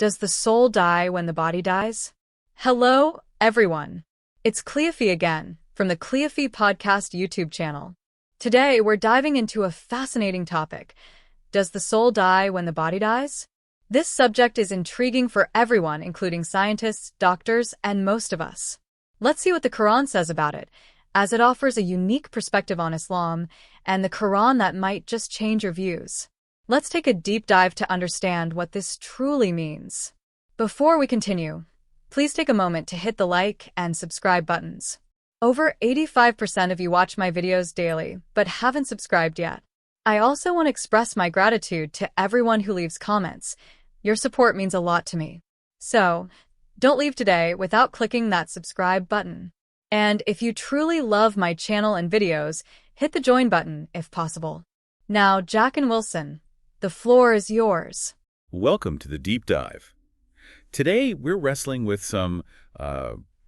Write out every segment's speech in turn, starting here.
Does the soul die when the body dies? Hello, everyone. It's Cleophie again, from the Cleophie Podcast YouTube channel. Today, we're diving into a fascinating topic. Does the soul die when the body dies? This subject is intriguing for everyone, including scientists, doctors, and most of us. Let's see what the Quran says about it, as it offers a unique perspective on Islam and the Quran that might just change your views. Let's take a deep dive to understand what this truly means. Before we continue, please take a moment to hit the like and subscribe buttons. Over 85% of you watch my videos daily, but haven't subscribed yet. I also want to express my gratitude to everyone who leaves comments. Your support means a lot to me. So, don't leave today without clicking that subscribe button. And if you truly love my channel and videos, hit the join button if possible. Now, Jack and Wilson, the floor is yours. Welcome to the deep dive. Today, we're wrestling with some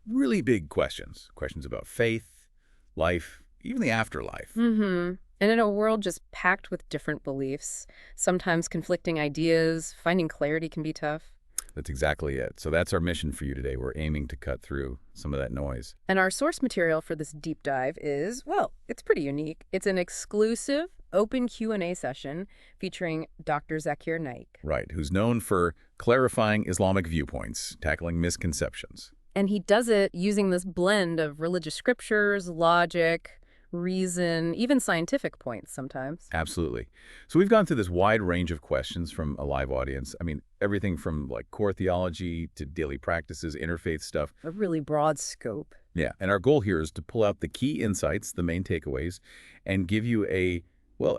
really big questions. Questions about faith, life, even the afterlife. And in a world just packed with different beliefs, sometimes conflicting ideas, finding clarity can be tough. That's exactly it. So that's our mission for you today. We're aiming to cut through some of that noise. And our source material for this deep dive is, well, it's pretty unique. It's an exclusive open Q&A session featuring Dr. Zakir Naik. Right, who's known for clarifying Islamic viewpoints, tackling misconceptions. And he does it using this blend of religious scriptures, logic, reason, even scientific points sometimes. Absolutely. So we've gone through this wide range of questions from a live audience. I mean, everything from like core theology to daily practices, interfaith stuff. A really broad scope. Yeah, and our goal here is to pull out the key insights, the main takeaways, and give you a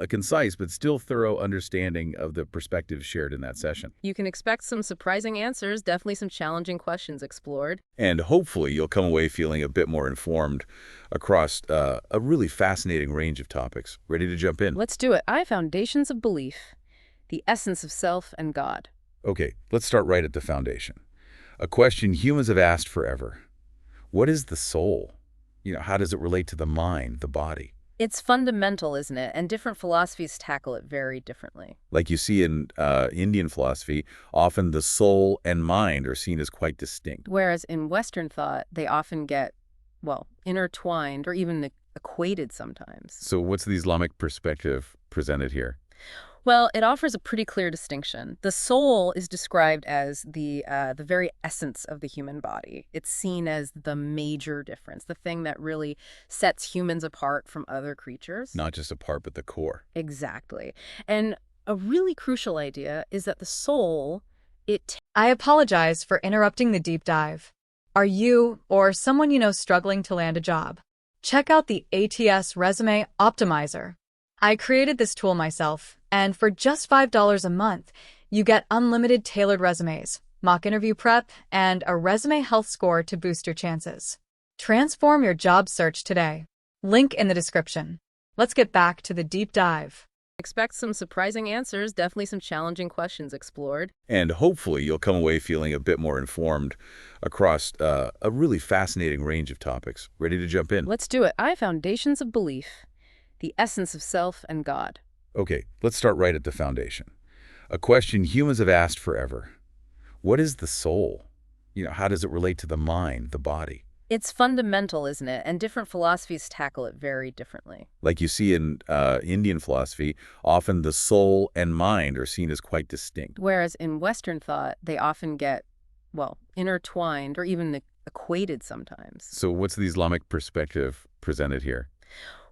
concise but still thorough understanding of the perspectives shared in that session. You can expect some surprising answers, definitely some challenging questions explored. And hopefully you'll come away feeling a bit more informed across a really fascinating range of topics. Ready to jump in? Let's do it. Foundations of belief, the essence of self and God. Okay, let's start right at the foundation. A question humans have asked forever. What is the soul? How does it relate to the mind, the body? It's fundamental, isn't it? And different philosophies tackle it very differently. Like you see in Indian philosophy, often the soul and mind are seen as quite distinct. Whereas in Western thought, they often get, intertwined or even equated sometimes. So what's the Islamic perspective presented here? Well, it offers a pretty clear distinction. The soul is described as the very essence of the human body. It's seen as the major difference, the thing that really sets humans apart from other creatures. Not just apart, but the core. Exactly. And a really crucial idea is that the soul, I apologize for interrupting the deep dive. Are you or someone you know struggling to land a job? Check out the ATS Resume Optimizer. I created this tool myself, and for just $5 a month, you get unlimited tailored resumes, mock interview prep, and a resume health score to boost your chances. Transform your job search today. Link in the description. Let's get back to the deep dive. Expect some surprising answers, definitely some challenging questions explored. And hopefully you'll come away feeling a bit more informed across a really fascinating range of topics. Ready to jump in? Let's do it. Foundations of belief, the essence of self and God. Okay, let's start right at the foundation. A question humans have asked forever. What is the soul? How does it relate to the mind, the body? It's fundamental, isn't it? And different philosophies tackle it very differently. Like you see in Indian philosophy, often the soul and mind are seen as quite distinct. Whereas in Western thought, they often get, intertwined or even equated sometimes. So what's the Islamic perspective presented here?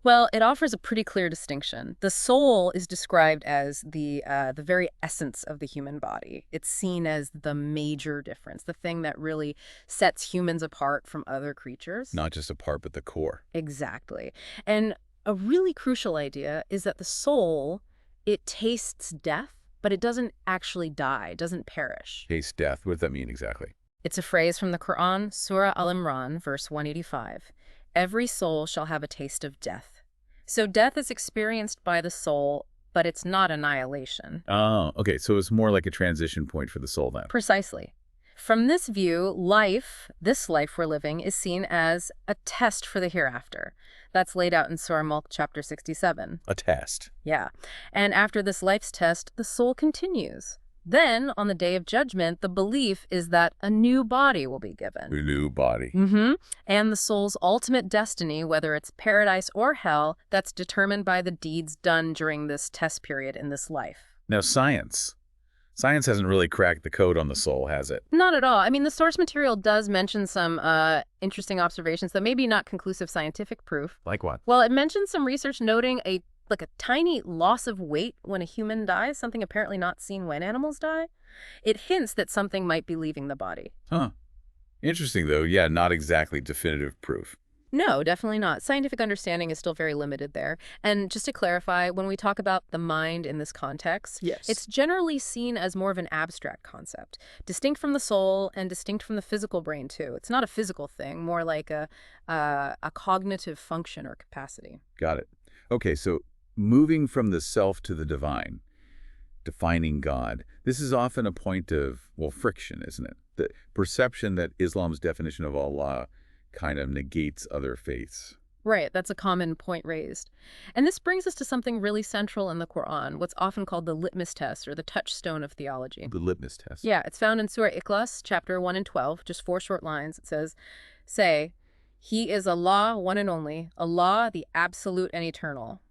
Well, it offers a pretty clear distinction. The soul is described as the very essence of the human body. It's seen as the major difference, the thing that really sets humans apart from other creatures. Not just apart, but the core. Exactly. And a really crucial idea is that the soul, it tastes death, but it doesn't actually die, doesn't perish. Taste death. What does that mean exactly? It's a phrase from the Quran, Surah Al-Imran, verse 185. Every soul shall have a taste of death. So death is experienced by the soul, but it's not annihilation. Oh, okay. So it's more like a transition point for the soul then. Precisely. From this view, this life we're living, is seen as a test for the hereafter. That's laid out in Surah Mulk, chapter 67. A test. Yeah. And after this life's test, the soul continues. Then, on the Day of Judgment, the belief is that a new body will be given. A new body. And the soul's ultimate destiny, whether it's paradise or hell, that's determined by the deeds done during this test period in this life. Now, science. Science hasn't really cracked the code on the soul, has it? Not at all. I mean, the source material does mention some interesting observations, though maybe not conclusive scientific proof. Like what? Well, it mentions some research noting a tiny loss of weight when a human dies, something apparently not seen when animals die. It hints that something might be leaving the body. Huh. Interesting, though. Yeah, not exactly definitive proof. No, definitely not. Scientific understanding is still very limited there. And just to clarify, when we talk about the mind in this context, it's generally seen as more of an abstract concept, distinct from the soul and distinct from the physical brain, too. It's not a physical thing, more like a cognitive function or capacity. Got it. Okay, so moving from the self to the divine, defining God, this is often a point of, well, friction, isn't it? The perception that Islam's definition of Allah kind of negates other faiths. Right, that's a common point raised. And this brings us to something really central in the Quran, what's often called the litmus test or the touchstone of theology. The litmus test. Yeah, it's found in Surah Ikhlas, chapter 1 and 12, just 4 short lines. It says, "Say, He is Allah, one and only, Allah, the absolute and eternal.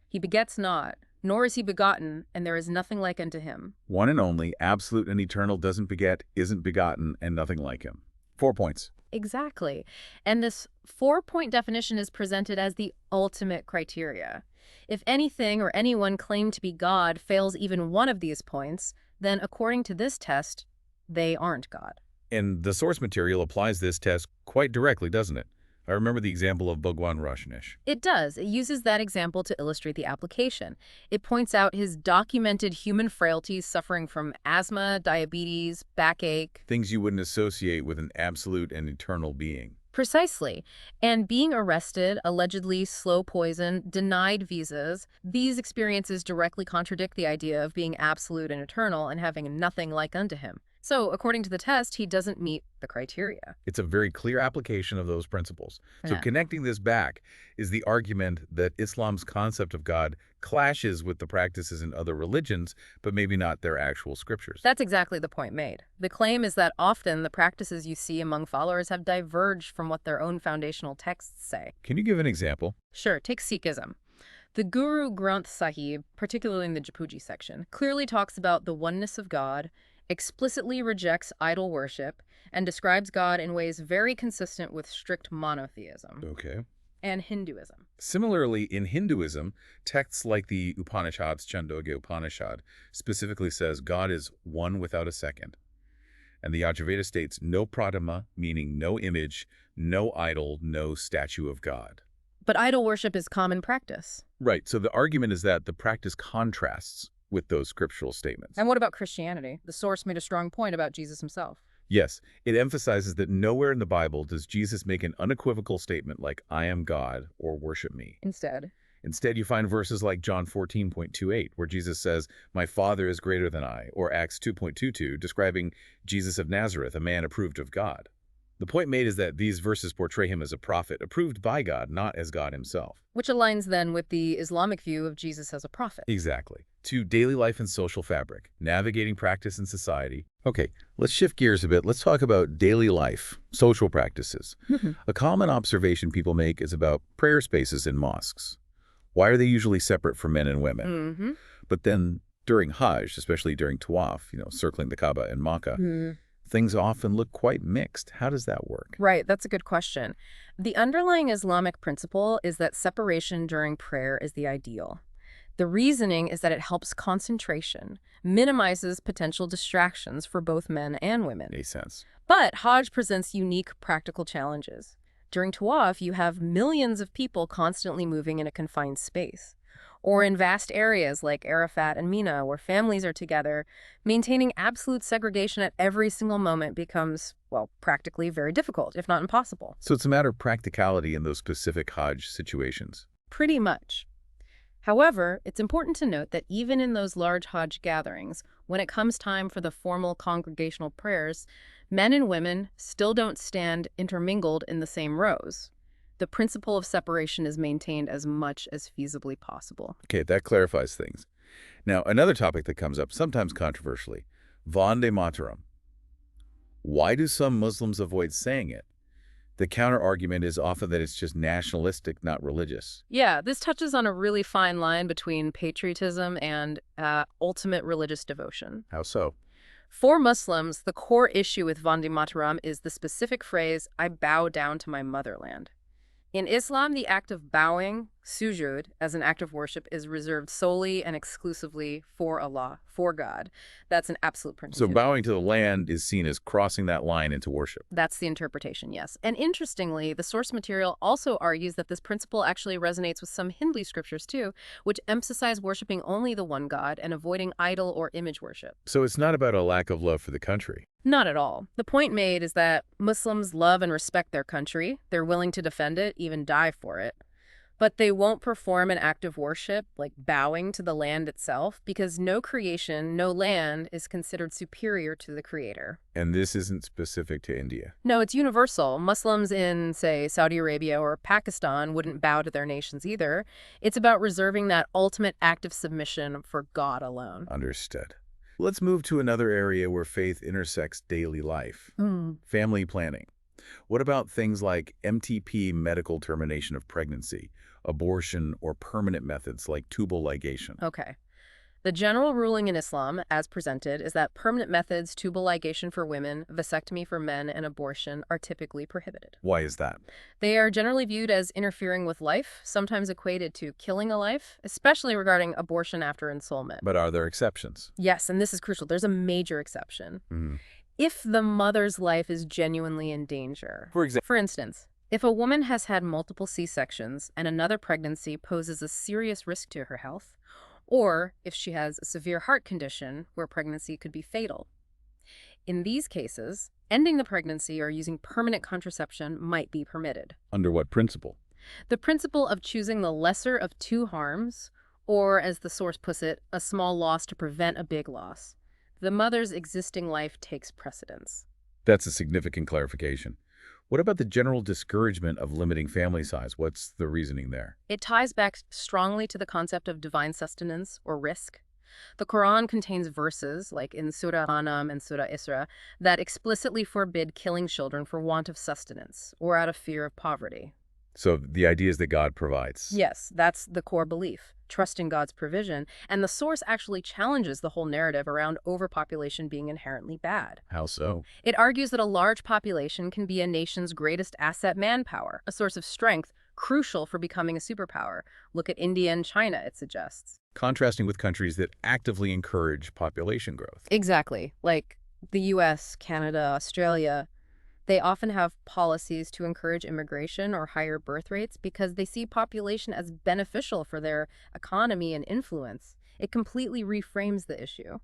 He begets not, nor is he begotten, and there is nothing like unto him." One and only, absolute and eternal, doesn't beget, isn't begotten, and nothing like him. 4 points. Exactly. And this 4-point definition is presented as the ultimate criteria. If anything or anyone claimed to be God fails even one of these points, then according to this test, they aren't God. And the source material applies this test quite directly, doesn't it? I remember the example of Bhagwan Roshnish. It does. It uses that example to illustrate the application. It points out his documented human frailties suffering from asthma, diabetes, backache. Things you wouldn't associate with an absolute and eternal being. Precisely. And being arrested, allegedly slow poisoned, denied visas, these experiences directly contradict the idea of being absolute and eternal and having nothing like unto him. So, according to the test, he doesn't meet the criteria. It's a very clear application of those principles. So Yeah. connecting this back is the argument that Islam's concept of God clashes with the practices in other religions, but maybe not their actual scriptures. That's exactly the point made. The claim is that often the practices you see among followers have diverged from what their own foundational texts say. Can you give an example? Sure, take Sikhism. The Guru Granth Sahib, particularly in the Japuji section, clearly talks about the oneness of God, explicitly rejects idol worship, and describes God in ways very consistent with strict monotheism. Okay. And Hinduism. Similarly, in Hinduism, texts like the Upanishads, Chandogya Upanishad, specifically says God is one without a second. And the Yajurveda states no pratama, meaning no image, no idol, no statue of God. But idol worship is common practice. Right, so the argument is that the practice contrasts with those scriptural statements. And what about Christianity? The source made a strong point about Jesus himself. Yes, it emphasizes that nowhere in the Bible does Jesus make an unequivocal statement like, I am God, or worship me. Instead, you find verses like John 14:28, where Jesus says, my Father is greater than I, or Acts 2:22, describing Jesus of Nazareth, a man approved of God. The point made is that these verses portray him as a prophet, approved by God, not as God himself. Which aligns then with the Islamic view of Jesus as a prophet. Exactly. To daily life and social fabric, navigating practice in society. Okay, let's shift gears a bit. Let's talk about daily life, social practices. A common observation people make is about prayer spaces in mosques. Why are they usually separate for men and women? But then during Hajj, especially during Tawaf, circling the Kaaba in Makkah, things often look quite mixed. How does that work? Right, that's a good question. The underlying Islamic principle is that separation during prayer is the ideal. The reasoning is that it helps concentration, minimizes potential distractions for both men and women. Makes sense. But Hajj presents unique practical challenges. During Tawaf, you have millions of people constantly moving in a confined space. Or in vast areas like Arafat and Mina, where families are together, maintaining absolute segregation at every single moment becomes, well, practically very difficult, if not impossible. So it's a matter of practicality in those specific Hajj situations. Pretty much. However, it's important to note that even in those large Hajj gatherings, when it comes time for the formal congregational prayers, men and women still don't stand intermingled in the same rows. The principle of separation is maintained as much as feasibly possible. Okay, that clarifies things. Now, another topic that comes up, sometimes controversially, Vande Mataram. Why do some Muslims avoid saying it? The counter-argument is often that it's just nationalistic, not religious. Yeah, this touches on a really fine line between patriotism and ultimate religious devotion. How so? For Muslims, the core issue with Vande Mataram is the specific phrase, "I bow down to my motherland." In Islam, the act of bowing, sujud, as an act of worship is reserved solely and exclusively for Allah, for God. That's an absolute principle. So bowing to the land is seen as crossing that line into worship. That's the interpretation, yes. And interestingly, the source material also argues that this principle actually resonates with some Hindu scriptures too, which emphasize worshiping only the one God and avoiding idol or image worship. So it's not about a lack of love for the country. Not at all. The point made is that Muslims love and respect their country. They're willing to defend it, even die for it. But they won't perform an act of worship, like bowing to the land itself, because no creation, no land, is considered superior to the creator. And this isn't specific to India. No, it's universal. Muslims in, say, Saudi Arabia or Pakistan wouldn't bow to their nations either. It's about reserving that ultimate act of submission for God alone. Understood. Let's move to another area where faith intersects daily life. Family planning. What about things like MTP, medical termination of pregnancy, abortion, or permanent methods like tubal ligation? Okay. The general ruling in Islam, as presented, is that permanent methods, tubal ligation for women, vasectomy for men, and abortion are typically prohibited. Why is that? They are generally viewed as interfering with life, sometimes equated to killing a life, especially regarding abortion after ensoulment. But are there exceptions? Yes, and this is crucial. There's a major exception. If the mother's life is genuinely in danger. For instance, if a woman has had multiple C-sections and another pregnancy poses a serious risk to her health, or if she has a severe heart condition where pregnancy could be fatal. In these cases, ending the pregnancy or using permanent contraception might be permitted. Under what principle? The principle of choosing the lesser of two harms, or as the source puts it, a small loss to prevent a big loss. The mother's existing life takes precedence. That's a significant clarification. What about the general discouragement of limiting family size? What's the reasoning there? It ties back strongly to the concept of divine sustenance or risk. The Quran contains verses, like in Surah An'am and Surah Isra, that explicitly forbid killing children for want of sustenance or out of fear of poverty. So the idea is that God provides. Yes, that's the core belief, trusting God's provision, and the source actually challenges the whole narrative around overpopulation being inherently bad. How so? It argues that a large population can be a nation's greatest asset, manpower, a source of strength, crucial for becoming a superpower. Look at India and China, it suggests. Contrasting with countries that actively encourage population growth. Exactly. Like the US, Canada, Australia. They often have policies to encourage immigration or higher birth rates because they see population as beneficial for their economy and influence. It completely reframes the issue.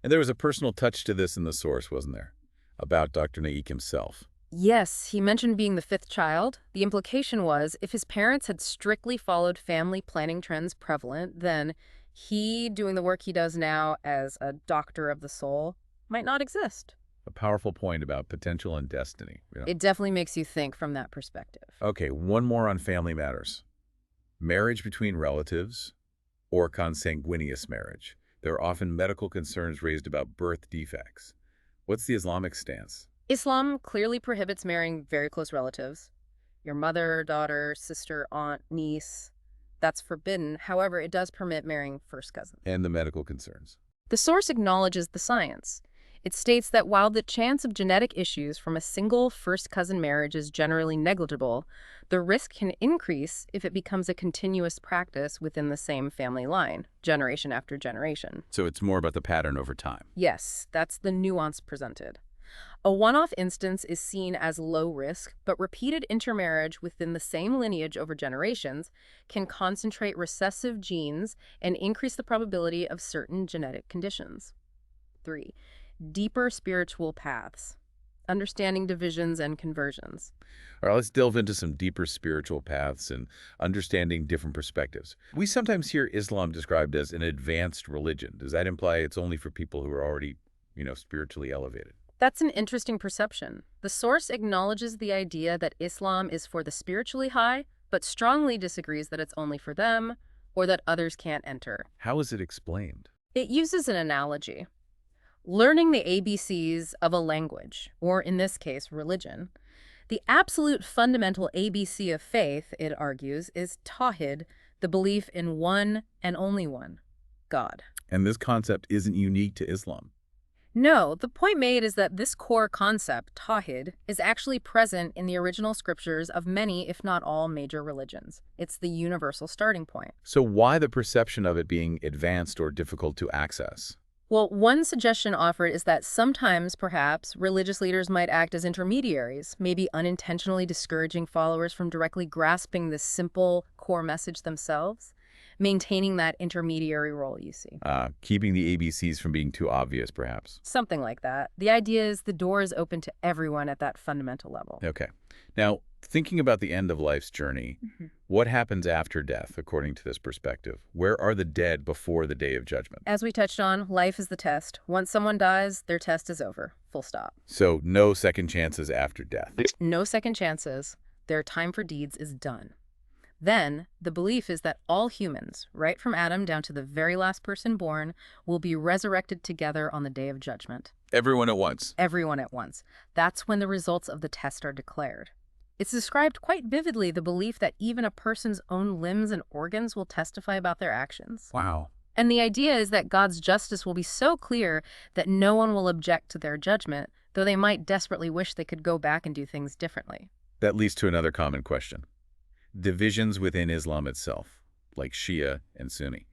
And there was a personal touch to this in the source, wasn't there? About Dr. Naik himself. Yes, he mentioned being the fifth child. The implication was if his parents had strictly followed family planning trends prevalent, then he, doing the work he does now as a doctor of the soul, might not exist. A powerful point about potential and destiny. It definitely makes you think from that perspective. Okay, one more on family matters. Marriage between relatives or consanguineous marriage. There are often medical concerns raised about birth defects. What's the Islamic stance? Islam clearly prohibits marrying very close relatives. Your mother, daughter, sister, aunt, niece. That's forbidden. However, it does permit marrying first cousins. And the medical concerns. The source acknowledges the science. It states that while the chance of genetic issues from a single first cousin marriage is generally negligible, the risk can increase if it becomes a continuous practice within the same family line, generation after generation. So it's more about the pattern over time. Yes, that's the nuance presented. A one-off instance is seen as low risk, but repeated intermarriage within the same lineage over generations can concentrate recessive genes and increase the probability of certain genetic conditions. 3. Deeper spiritual paths, understanding divisions and conversions. All right, let's delve into some deeper spiritual paths and understanding different perspectives. We sometimes hear Islam described as an advanced religion. Does that imply it's only for people who are already, spiritually elevated? That's an interesting perception. The source acknowledges the idea that Islam is for the spiritually high, but strongly disagrees that it's only for them or that others can't enter. How is it explained? It uses an analogy. learning the ABCs of a language, or in this case, religion. The absolute fundamental ABC of faith, it argues, is tawhid, the belief in one and only one, God. And this concept isn't unique to Islam. No, the point made is that this core concept, tawhid, is actually present in the original scriptures of many, if not all, major religions. It's the universal starting point. So why the perception of it being advanced or difficult to access? Well, one suggestion offered is that sometimes, perhaps, religious leaders might act as intermediaries, maybe unintentionally discouraging followers from directly grasping this simple core message themselves, maintaining that intermediary role, you see. Keeping the ABCs from being too obvious, perhaps. Something like that. The idea is the door is open to everyone at that fundamental level. Okay. Now, thinking about the end of life's journey, what happens after death, according to this perspective? Where are the dead before the day of judgment? As we touched on, life is the test. Once someone dies, their test is over. Full stop. So no second chances after death. No second chances. Their time for deeds is done. Then, the belief is that all humans, right from Adam down to the very last person born, will be resurrected together on the day of judgment. Everyone at once. Everyone at once. That's when the results of the test are declared. It's described quite vividly, the belief that even a person's own limbs and organs will testify about their actions. Wow. And the idea is that God's justice will be so clear that no one will object to their judgment, though they might desperately wish they could go back and do things differently. That leads to another common question. Divisions within Islam itself, like Shia and Sunni.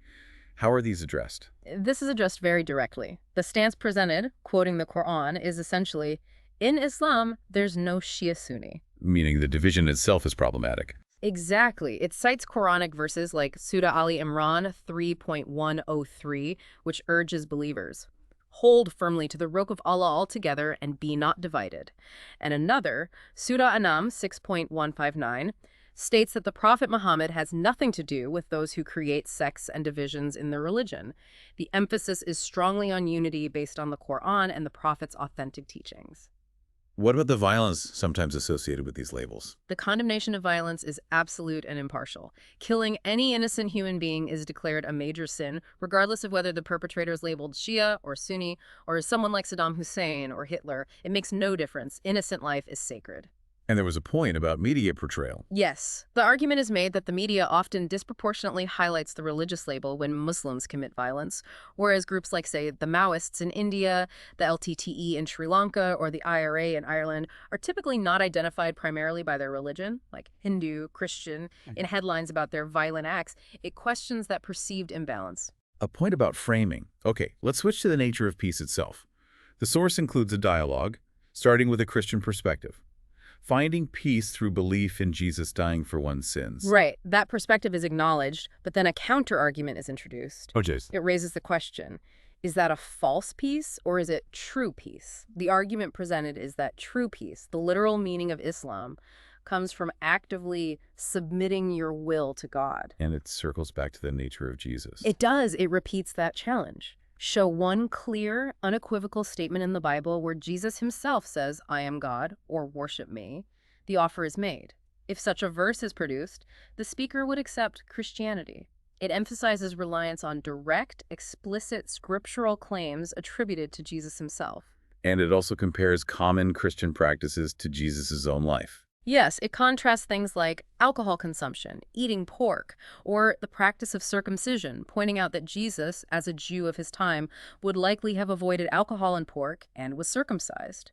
How are these addressed? This is addressed very directly. The stance presented, quoting the Quran, is essentially, in Islam, there's no Shia Sunni. Meaning the division itself is problematic. Exactly. It cites Quranic verses like Surah Ali Imran 3.103, which urges believers, hold firmly to the rope of Allah altogether and be not divided. And another, Surah Anam 6.159, states that the Prophet Muhammad has nothing to do with those who create sects and divisions in their religion. The emphasis is strongly on unity based on the Quran and the Prophet's authentic teachings. What about the violence sometimes associated with these labels? The condemnation of violence is absolute and impartial. Killing any innocent human being is declared a major sin, regardless of whether the perpetrator is labeled Shia or Sunni, or is someone like Saddam Hussein or Hitler. It makes no difference. Innocent life is sacred. And there was a point about media portrayal. Yes. The argument is made that the media often disproportionately highlights the religious label when Muslims commit violence, whereas groups like, say, the Maoists in India, the LTTE in Sri Lanka, or the IRA in Ireland are typically not identified primarily by their religion, like Hindu, Christian, in headlines about their violent acts. It questions that perceived imbalance. A point about framing. Okay, let's switch to the nature of peace itself. The source includes a dialogue, starting with a Christian perspective. Finding peace through belief in Jesus dying for one's sins. Right. That perspective is acknowledged, but then a counter-argument is introduced. Oh, jeez. It raises the question, is that a false peace or is it true peace? The argument presented is that true peace, the literal meaning of Islam, comes from actively submitting your will to God. And it circles back to the nature of Jesus. It does. It repeats that challenge. Show one clear, unequivocal statement in the Bible where Jesus himself says, I am God, or worship me. The offer is made. If such a verse is produced, the speaker would accept Christianity. It emphasizes reliance on direct, explicit scriptural claims attributed to Jesus himself. And it also compares common Christian practices to Jesus' own life. Yes, it contrasts things like alcohol consumption, eating pork, or the practice of circumcision, pointing out that Jesus, as a Jew of his time, would likely have avoided alcohol and pork and was circumcised.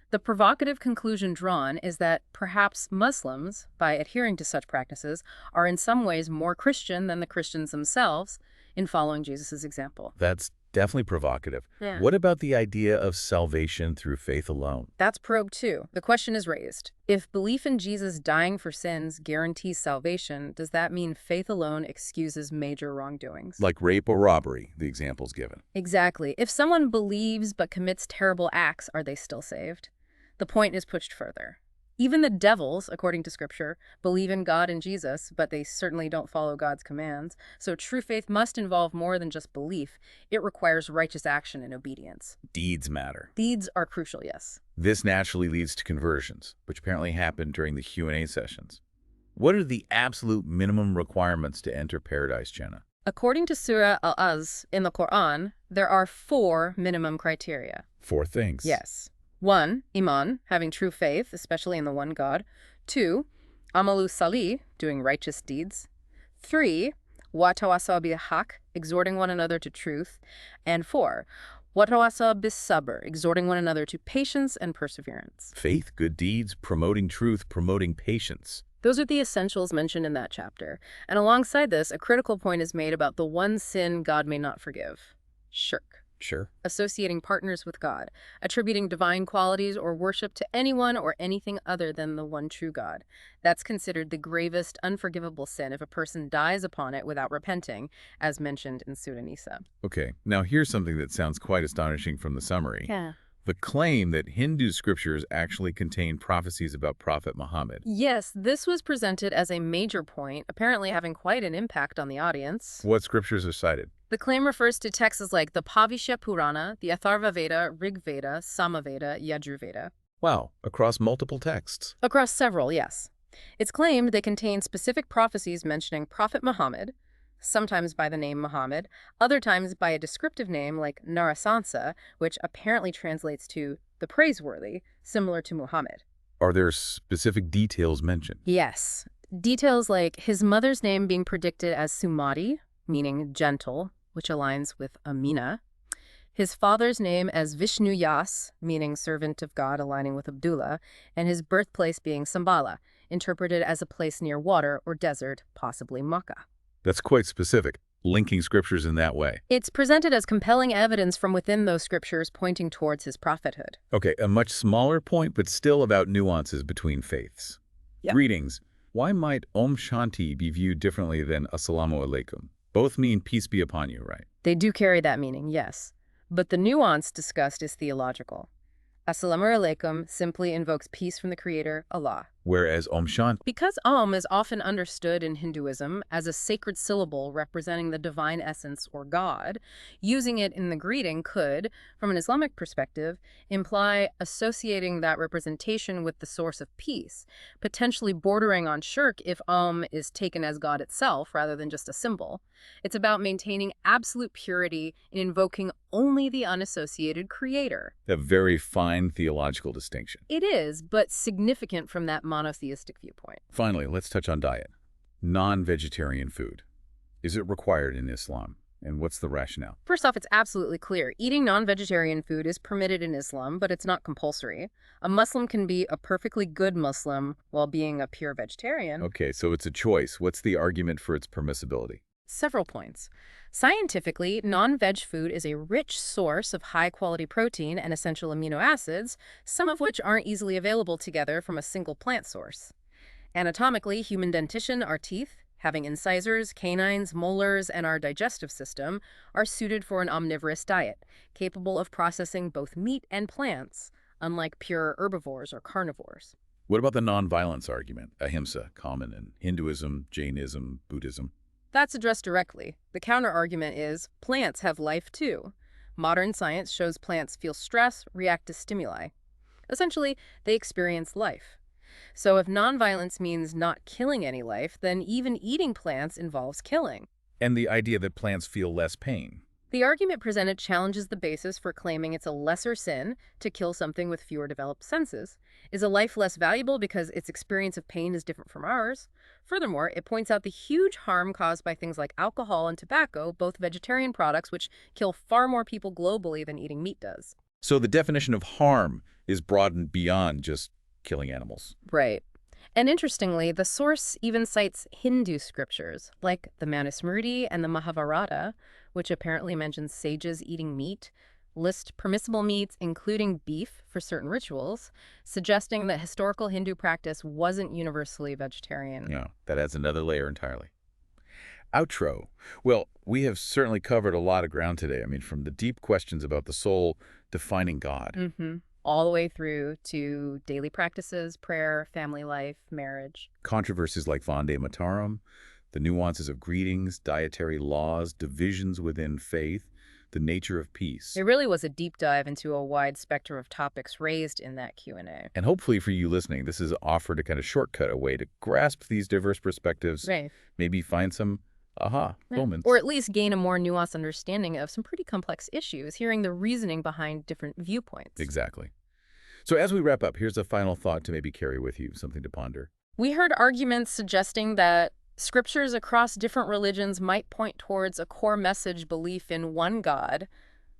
The provocative conclusion drawn is that perhaps Muslims, by adhering to such practices, are in some ways more Christian than the Christians themselves in following Jesus' example. That's definitely provocative. Yeah. What about the idea of salvation through faith alone? That's probed too. The question is raised. If belief in Jesus dying for sins guarantees salvation, does that mean faith alone excuses major wrongdoings? Like rape or robbery, the examples given. Exactly. If someone believes but commits terrible acts, are they still saved? The point is pushed further. Even the devils, according to Scripture, believe in God and Jesus, but they certainly don't follow God's commands. So true faith must involve more than just belief. It requires righteous action and obedience. Deeds matter. Deeds are crucial, yes. This naturally leads to conversions, which apparently happened during the Q&A sessions. What are the absolute minimum requirements to enter paradise, Jenna? According to Surah Al-Az in the Quran, there are 4 minimum criteria. 4 things. Yes. 1, iman, having true faith, especially in the one God. 2, amalu salih, doing righteous deeds. 3, watawasa bil-haq, exhorting one another to truth. And 4, watawasa bis-sabr, exhorting one another to patience and perseverance. Faith, good deeds, promoting truth, promoting patience. Those are the essentials mentioned in that chapter. And alongside this, a critical point is made about the one sin God may not forgive: shirk. Sure. Associating partners with God, attributing divine qualities or worship to anyone or anything other than the one true God. That's considered the gravest, unforgivable sin if a person dies upon it without repenting, as mentioned in Surah Nisa. Okay, now here's something that sounds quite astonishing from the summary. Yeah. The claim that Hindu scriptures actually contain prophecies about Prophet Muhammad. Yes, this was presented as a major point, apparently having quite an impact on the audience. What scriptures are cited? The claim refers to texts like the Bhavishya Purana, the Atharva Veda, Rig Veda, Samaveda, Yajurveda. Wow, across multiple texts. Across several, yes. It's claimed they contain specific prophecies mentioning Prophet Muhammad, sometimes by the name Muhammad, other times by a descriptive name like Narasansa, which apparently translates to the praiseworthy, similar to Muhammad. Are there specific details mentioned? Yes. Details like his mother's name being predicted as Sumati, meaning gentle, which aligns with Amina. His father's name as Vishnu Yas, meaning servant of God, aligning with Abdullah, and his birthplace being Sambala, interpreted as a place near water or desert, possibly Makkah. That's quite specific, linking scriptures in that way. It's presented as compelling evidence from within those scriptures pointing towards his prophethood. Okay, a much smaller point, but still about nuances between faiths. Yep. Greetings. Why might Om Shanti be viewed differently than Assalamu Alaikum? Both mean peace be upon you, right? They do carry that meaning, yes. But the nuance discussed is theological. Assalamu alaikum simply invokes peace from the Creator, Allah. Whereas Om Shanti. Because Om is often understood in Hinduism as a sacred syllable representing the divine essence or God, using it in the greeting could, from an Islamic perspective, imply associating that representation with the source of peace, potentially bordering on shirk if Om is taken as God itself rather than just a symbol. It's about maintaining absolute purity in invoking only the unassociated Creator. A very fine theological distinction. It is, but significant from that monotheistic viewpoint. Finally, let's touch on diet. Non-vegetarian food. Is it required in Islam? And what's the rationale? First off, it's absolutely clear. Eating non-vegetarian food is permitted in Islam, but it's not compulsory. A Muslim can be a perfectly good Muslim while being a pure vegetarian. Okay, so it's a choice. What's the argument for its permissibility? Several points. Scientifically, non-veg food is a rich source of high-quality protein and essential amino acids, some of which aren't easily available together from a single plant source. Anatomically, human dentition, our teeth, having incisors, canines, molars, and our digestive system, are suited for an omnivorous diet, capable of processing both meat and plants, unlike pure herbivores or carnivores. What about the non-violence argument, ahimsa, common in Hinduism, Jainism, Buddhism? That's addressed directly. The counter-argument is, plants have life too. Modern science shows plants feel stress, react to stimuli. Essentially, they experience life. So if nonviolence means not killing any life, then even eating plants involves killing. And the idea that plants feel less pain. The argument presented challenges the basis for claiming it's a lesser sin to kill something with fewer developed senses. Is a life less valuable because its experience of pain is different from ours? Furthermore, it points out the huge harm caused by things like alcohol and tobacco, both vegetarian products, which kill far more people globally than eating meat does. So the definition of harm is broadened beyond just killing animals. Right. And interestingly, the source even cites Hindu scriptures, like the Manusmriti and the Mahabharata, which apparently mentions sages eating meat, list permissible meats, including beef, for certain rituals, suggesting that historical Hindu practice wasn't universally vegetarian. Yeah, that adds another layer entirely. Outro. Well, we have certainly covered a lot of ground today. I mean, from the deep questions about the soul to finding God. All the way through to daily practices, prayer, family life, marriage. Controversies like Vande Mataram, the nuances of greetings, dietary laws, divisions within faith, the nature of peace. It really was a deep dive into a wide spectrum of topics raised in that Q&A. And hopefully for you listening, this has offered a kind of shortcut, a way to grasp these diverse perspectives, Right. maybe find some Aha, Right. moments. Or at least gain a more nuanced understanding of some pretty complex issues, hearing the reasoning behind different viewpoints. Exactly. So as we wrap up, here's a final thought to maybe carry with you, something to ponder. We heard arguments suggesting that scriptures across different religions might point towards a core message belief in one God,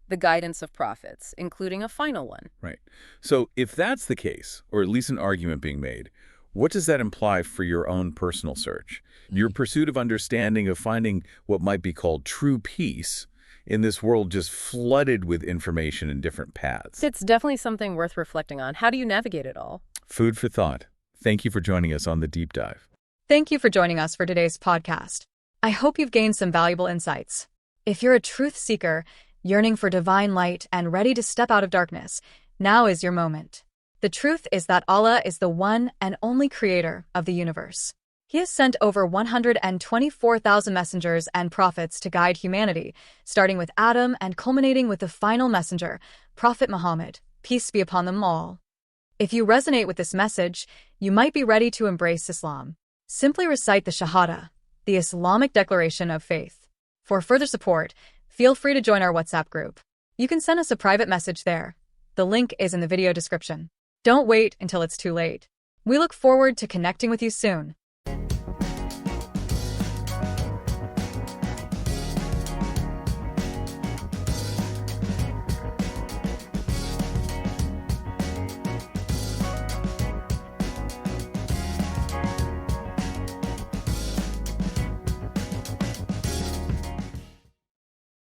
the guidance of prophets, including a final one. Right. So if that's the case, or at least an argument being made, what does that imply for your own personal search? Your pursuit of understanding, of finding what might be called true peace in this world just flooded with information and different paths. It's definitely something worth reflecting on. How do you navigate it all? Food for thought. Thank you for joining us on The Deep Dive. Thank you for joining us for today's podcast. I hope you've gained some valuable insights. If you're a truth seeker, yearning for divine light and ready to step out of darkness, now is your moment. The truth is that Allah is the one and only creator of the universe. He has sent over 124,000 messengers and prophets to guide humanity, starting with Adam and culminating with the final messenger, Prophet Muhammad, peace be upon them all. If you resonate with this message, you might be ready to embrace Islam. Simply recite the Shahada, the Islamic declaration of faith. For further support, feel free to join our WhatsApp group. You can send us a private message there. The link is in the video description. Don't wait until it's too late. We look forward to connecting with you soon.